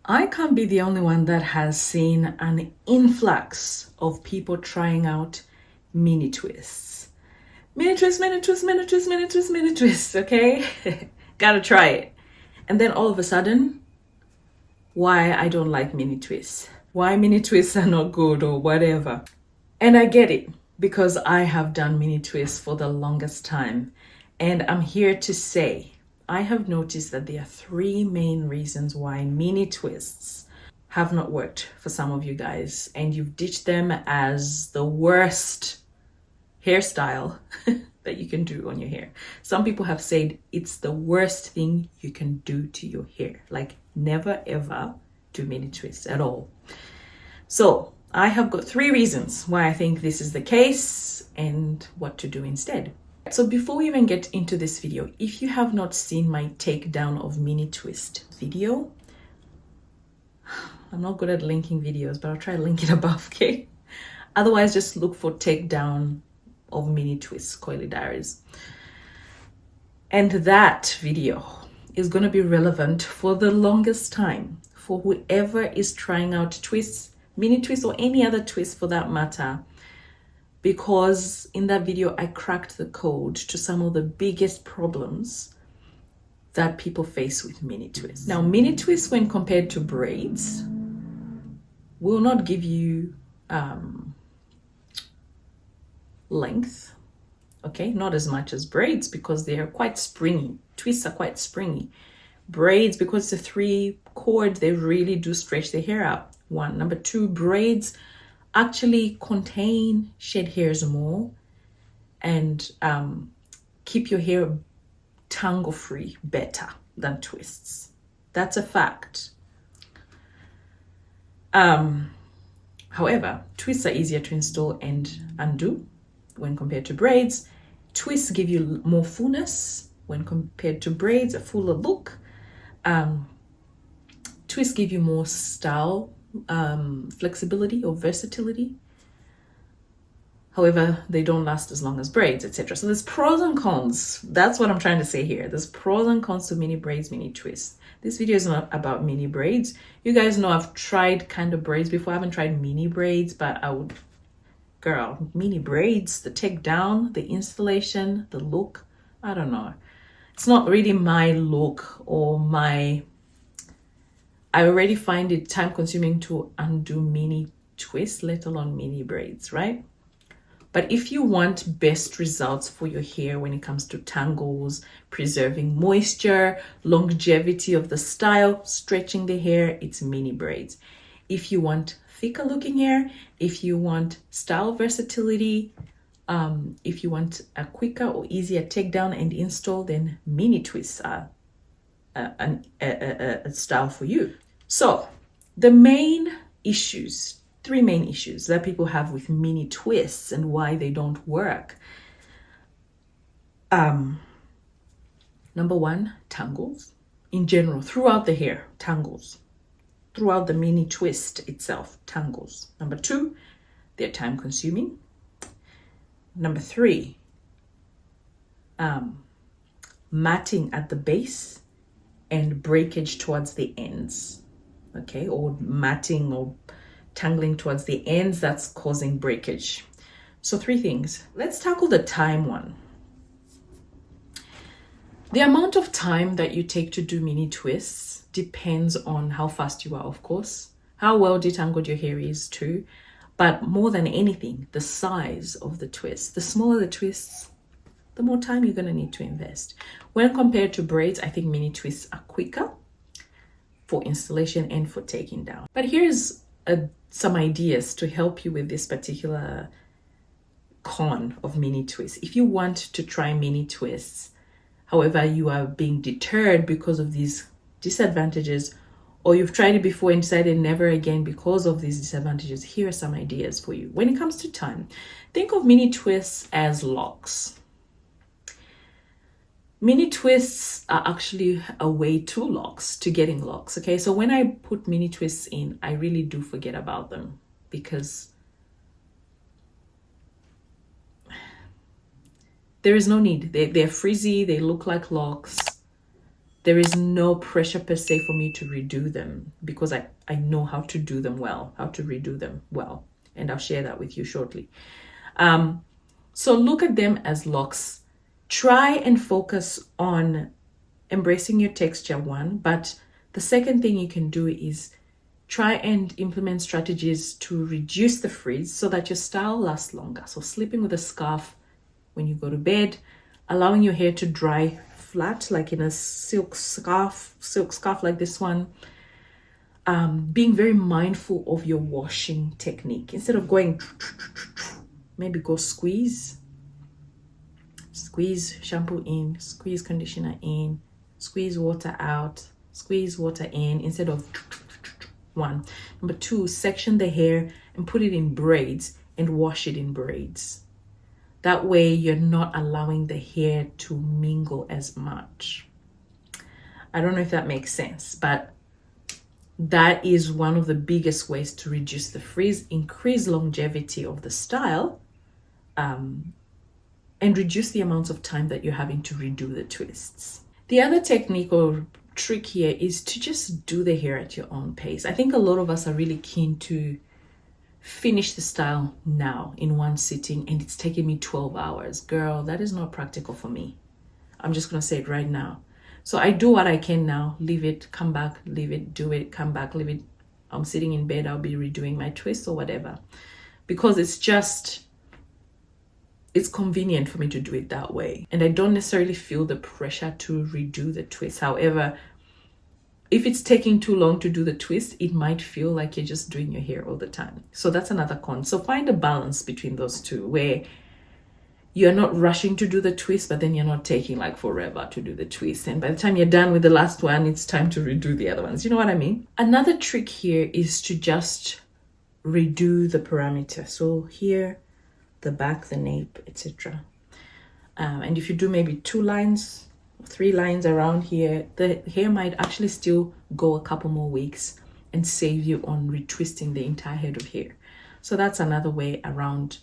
I can't be the only one that has seen an influx of people trying out mini twists. Mini twists, mini twists, mini twists, mini twists, mini twists, okay? Gotta try it. And then all of a sudden, why I don't like mini twists. Why mini twists are not good or whatever. And I get it because I have done mini twists for the longest time. And I'm here to say, I have noticed that there are three main reasons why mini twists have not worked for some of you guys, and you've ditched them as the worst hairstyle that you can do on your hair. Some people have said it's the worst thing you can do to your hair. Like, never ever do mini twists at all. So I have got three reasons why I think this is the case and what to do instead. So before we even get into this video, if you have not seen my takedown of mini twist video, I'm not good at linking videos, but I'll try to link it above, okay? Otherwise, just look for takedown of mini twists coily diaries. And that video is going to be relevant for the longest time for whoever is trying out twists, mini twists, or any other twist for that matter. Because in that video, I cracked the code to some of the biggest problems that people face with mini twists. Now, mini twists, when compared to braids, will not give you length, okay? Not as much as braids because they are quite springy. Twists are quite springy. Braids, because it's a 3-cord, they really do stretch the hair out. One. Number two, braids actually contain shed hairs more and keep your hair tangle free better than twists. That's a fact. However, twists are easier to install and undo when compared to braids. Twists give you more fullness when compared to braids, a fuller look. Twists give you more style, flexibility or versatility. However, they don't last as long as braids, etc. So there's pros and cons. That's what I'm trying to say here. There's pros and cons to mini braids, mini twists. This video is not about mini braids. You guys know I've tried kind of braids before. I haven't tried mini braids, but I would, girl, mini braids, the takedown, the installation, the look, I don't know. It's not really my look or my, I already find it time consuming to undo mini twists, let alone mini braids, right? But if you want best results for your hair when it comes to tangles, preserving moisture, longevity of the style, stretching the hair, it's mini braids. If you want thicker looking hair, if you want style versatility, if you want a quicker or easier takedown and install, then mini twists are a style for you. So the main issues, three main issues that people have with mini twists and why they don't work. Number one, tangles. In general, throughout the hair, tangles. Throughout the mini twist itself, tangles. Number two, they're time consuming. Number three, matting at the base and breakage towards the ends, okay? Or matting or tangling towards the ends, that's causing breakage. So three things. Let's tackle the time one. The amount of time that you take to do mini twists depends on how fast you are, of course, how well detangled your hair is too, but more than anything, the size of the twist. The smaller the twists, the more time you're going to need to invest. When compared to braids, I think mini twists are quicker for installation and for taking down. But here's some ideas to help you with this particular con of mini twists. If you want to try mini twists, however, you are being deterred because of these disadvantages, or you've tried it before and decided never again because of these disadvantages, here are some ideas for you. When it comes to time, think of mini twists as locks. Mini twists are actually a way to locks, to getting locks, okay? So when I put mini twists in, I really do forget about them because there is no need. They're frizzy, they look like locks. there is no pressure per se for me to redo them because I know how to do them well, how to redo them well. And I'll share that with you shortly. So look at them as locks. Try and focus on embracing your texture, one, but the second thing you can do is try and implement strategies to reduce the frizz so that your style lasts longer. So sleeping with a scarf when you go to bed, allowing your hair to dry flat, like in a silk scarf like this one. Being very mindful of your washing technique. Instead of going, maybe go squeeze shampoo in, squeeze conditioner in, squeeze water out, squeeze water in, instead of one. Number two, section the hair and put it in braids and wash it in braids. That way you're not allowing the hair to mingle as much. I don't know if that makes sense, but that is one of the biggest ways to reduce the frizz, increase longevity of the style, and reduce the amount of time that you're having to redo the twists. The other technique or trick here is to just do the hair at your own pace. I think a lot of us are really keen to finish the style now in one sitting, and it's taking me 12 hours. Girl, that is not practical for me. I'm just gonna say it right now. So I do what I can now, leave it, come back, leave it, do it, come back, leave it. I'm sitting in bed, I'll be redoing my twist or whatever. Because it's convenient for me to do it that way. And I don't necessarily feel the pressure to redo the twist. However, if it's taking too long to do the twist, it might feel like you're just doing your hair all the time. So that's another con. So find a balance between those two where you're not rushing to do the twist, but then you're not taking like forever to do the twist. And by the time you're done with the last one, it's time to redo the other ones. You know what I mean? Another trick here is to just redo the parameter. So here, the back, the nape, etc. And if you do maybe 2 lines, 3 lines around here, the hair might actually still go a couple more weeks and save you on retwisting the entire head of hair. So that's another way around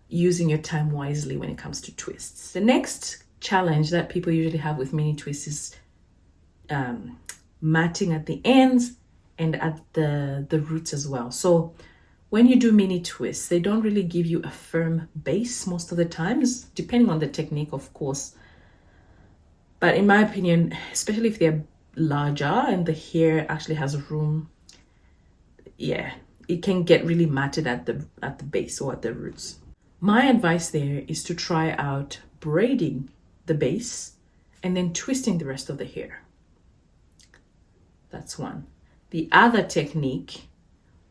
using your time wisely when it comes to twists. The next challenge that people usually have with mini twists is matting at the ends and at the roots as well. So when you do mini twists, they don't really give you a firm base most of the times, depending on the technique, of course. But in my opinion, especially if they're larger and the hair actually has room, yeah, it can get really matted at the base or at the roots. My advice there is to try out braiding the base and then twisting the rest of the hair. That's one. The other technique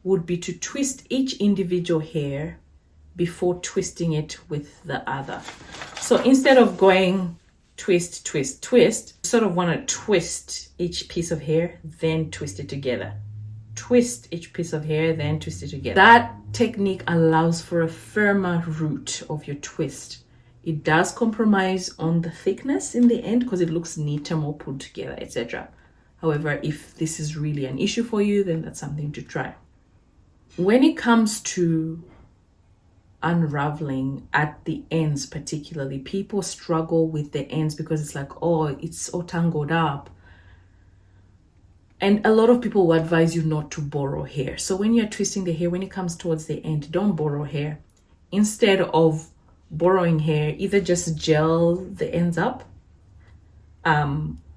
would be to twist each individual hair before twisting it with the other. So instead of going twist, twist, twist, you sort of want to twist each piece of hair, then twist it together. Twist each piece of hair, then twist it together. That technique allows for a firmer root of your twist. It does compromise on the thickness in the end because it looks neater, more put together, etc. However, if this is really an issue for you, then that's something to try. When it comes to unraveling at the ends, particularly, people struggle with the ends because it's like, oh, it's all tangled up. And a lot of people will advise you not to borrow hair. So when you're twisting the hair, when it comes towards the end, don't borrow hair. Instead of borrowing hair, either just gel the ends up,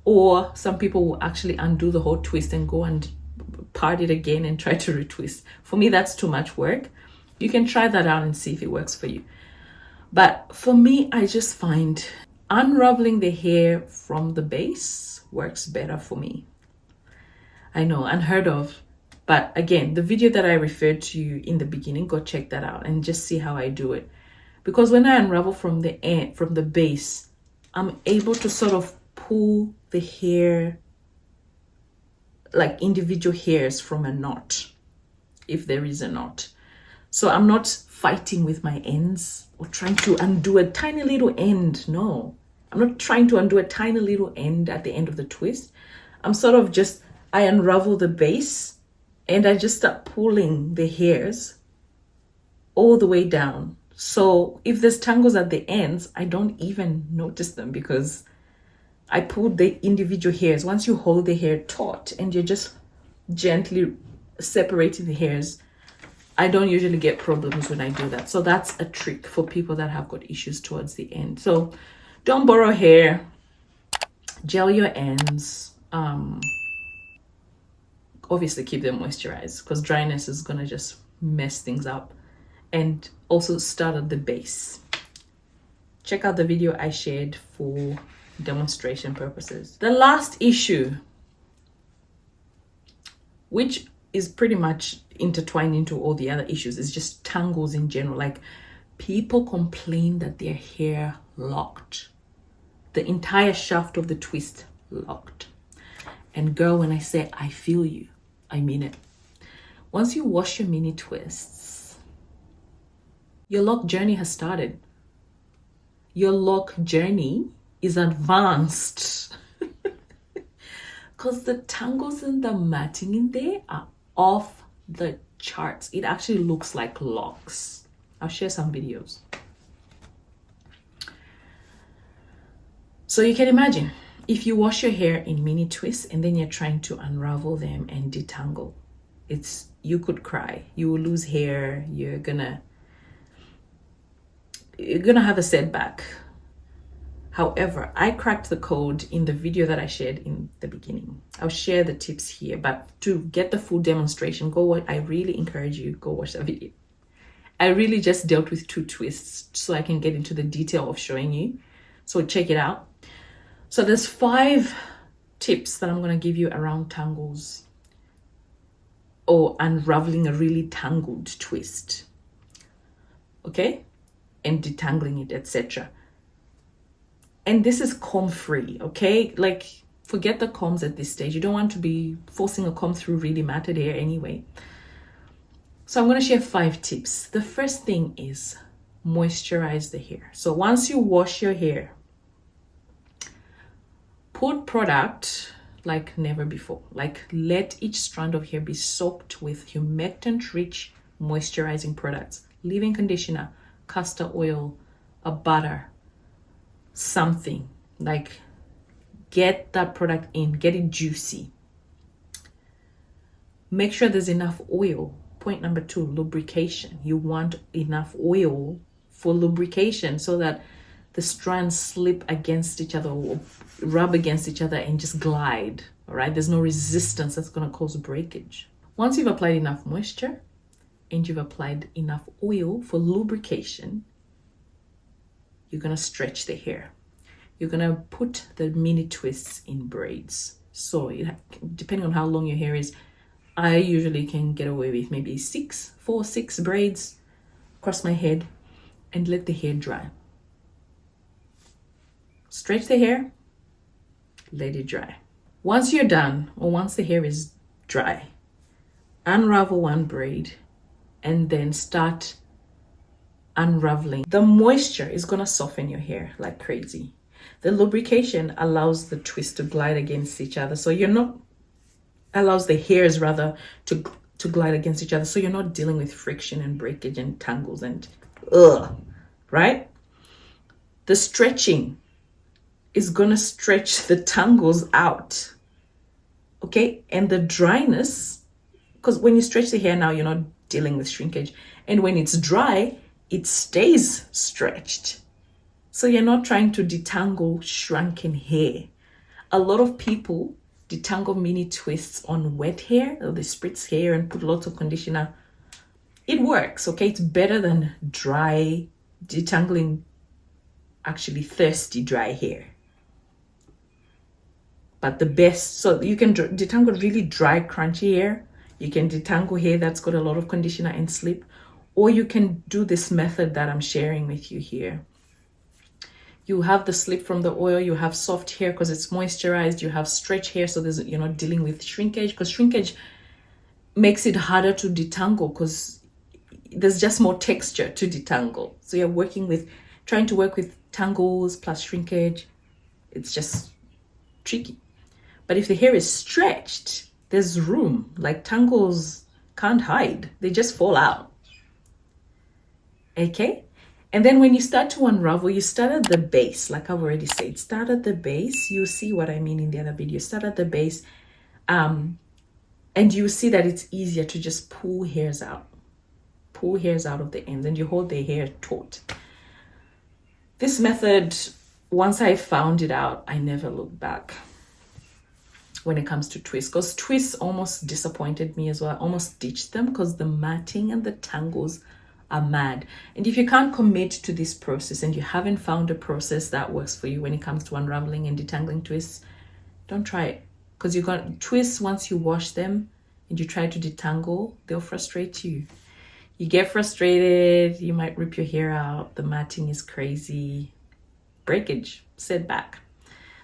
or some people will actually undo the whole twist and go and part it again and try to retwist. For me, that's too much work. You can try that out and see if it works for you. But for me, I just find unraveling the hair from the base works better for me. I know, unheard of. But again, the video that I referred to you in the beginning, go check that out and just see how I do it. Because when I unravel from the end, from the base, I'm able to sort of pull the hair like individual hairs from a knot, if there is a knot. So I'm not fighting with my ends or trying to undo a tiny little end. No, I'm not trying to undo a tiny little end at the end of the twist. I'm sort of just, I unravel the base and I just start pulling the hairs all the way down. So if there's tangles at the ends, I don't even notice them because I pulled the individual hairs. Once you hold the hair taut and you're just gently separating the hairs, I don't usually get problems when I do that. So that's a trick for people that have got issues towards the end. So don't borrow hair, gel your ends. Obviously keep them moisturized, because dryness is gonna just mess things up. And also start at the base. Check out the video I shared for demonstration purposes. The last issue, which is pretty much intertwined into all the other issues, is just tangles in general. Like, people complain that their hair locked, the entire shaft of the twist locked. And girl, when I say I feel you, I mean it. Once you wash your mini twists, your lock journey has started. Your lock journey is advanced. Because the tangles and the matting in there are off the charts. It actually looks like locks. I'll share some videos. So you can imagine, if you wash your hair in mini twists and then you're trying to unravel them and detangle, you could cry. You will lose hair. You're gonna have a setback. However, I cracked the code in the video that I shared in the beginning. I'll share the tips here, but to get the full demonstration, I really encourage you, go watch that video. I really just dealt with 2 twists so I can get into the detail of showing you. So check it out. So there's 5 tips that I'm going to give you around tangles or unraveling a really tangled twist. Okay? And detangling it, etc. And this is comb free, okay? Like, forget the combs at this stage. You don't want to be forcing a comb through really matted hair anyway. So I'm going to share 5 tips. The first thing is moisturize the hair. So once you wash your hair, put product like never before. Like, let each strand of hair be soaked with humectant-rich moisturizing products, leave-in conditioner, castor oil, a butter, something. Like, get that product in, get it juicy. Make sure there's enough oil. Point number 2, lubrication. You want enough oil for lubrication so that the strands slip against each other or rub against each other and just glide. All right, there's no resistance that's going to cause breakage. Once you've applied enough moisture and you've applied enough oil for lubrication, you're going to stretch the hair. You're going to put the mini twists in braids. So depending on how long your hair is, I usually can get away with maybe 4, 6 braids across my head and let the hair dry. Stretch the hair, let it dry. Once you're done, or once the hair is dry, unravel one braid and then start unraveling. The moisture is going to soften your hair like crazy. The lubrication allows the twist to glide against each other. So allows the hairs rather to glide against each other. So you're not dealing with friction and breakage and tangles and right? The stretching is going to stretch the tangles out. Okay? And the dryness, because when you stretch the hair now, you're not dealing with shrinkage. And when it's dry, it stays stretched. So you're not trying to detangle shrunken hair. A lot of people detangle mini twists on wet hair, or they spritz hair and put lots of conditioner. It works, okay? It's better than dry detangling, actually thirsty dry hair. But the best, so you can detangle really dry, crunchy hair. You can detangle hair that's got a lot of conditioner and slip, or you can do this method that I'm sharing with you here. You have the slip from the oil, you have soft hair because it's moisturized, you have stretch hair, so you're not dealing with shrinkage, because shrinkage makes it harder to detangle because there's just more texture to detangle. So you're trying to work with tangles plus shrinkage. It's just tricky. But if the hair is stretched, there's room. Like, tangles can't hide. They just fall out. Okay? And then when you start to unravel, you start at the base. Like I've already said, start at the base. You'll see what I mean in the other video. Start at the base, and you see that it's easier to just pull hairs out. Pull hairs out of the ends, and you hold the hair taut. This method, once I found it out, I never looked back when it comes to twists, because twists almost disappointed me as well. I almost ditched them because the matting and the tangles are mad. And if you can't commit to this process and you haven't found a process that works for you when it comes to unraveling and detangling twists, don't try it, because you're going to twist once you wash them and you try to detangle, they'll frustrate you. You get frustrated, you might rip your hair out, the matting is crazy, breakage, setback.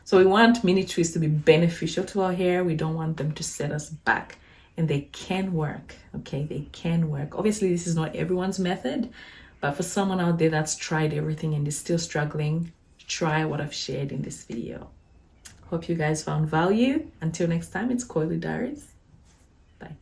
So we want mini twists to be beneficial to our hair. We don't want them to set us back. And they can work, okay? They can work. Obviously, this is not everyone's method, but for someone out there that's tried everything and is still struggling, try what I've shared in this video. Hope you guys found value. Until next time, it's Coily Diaries. Bye.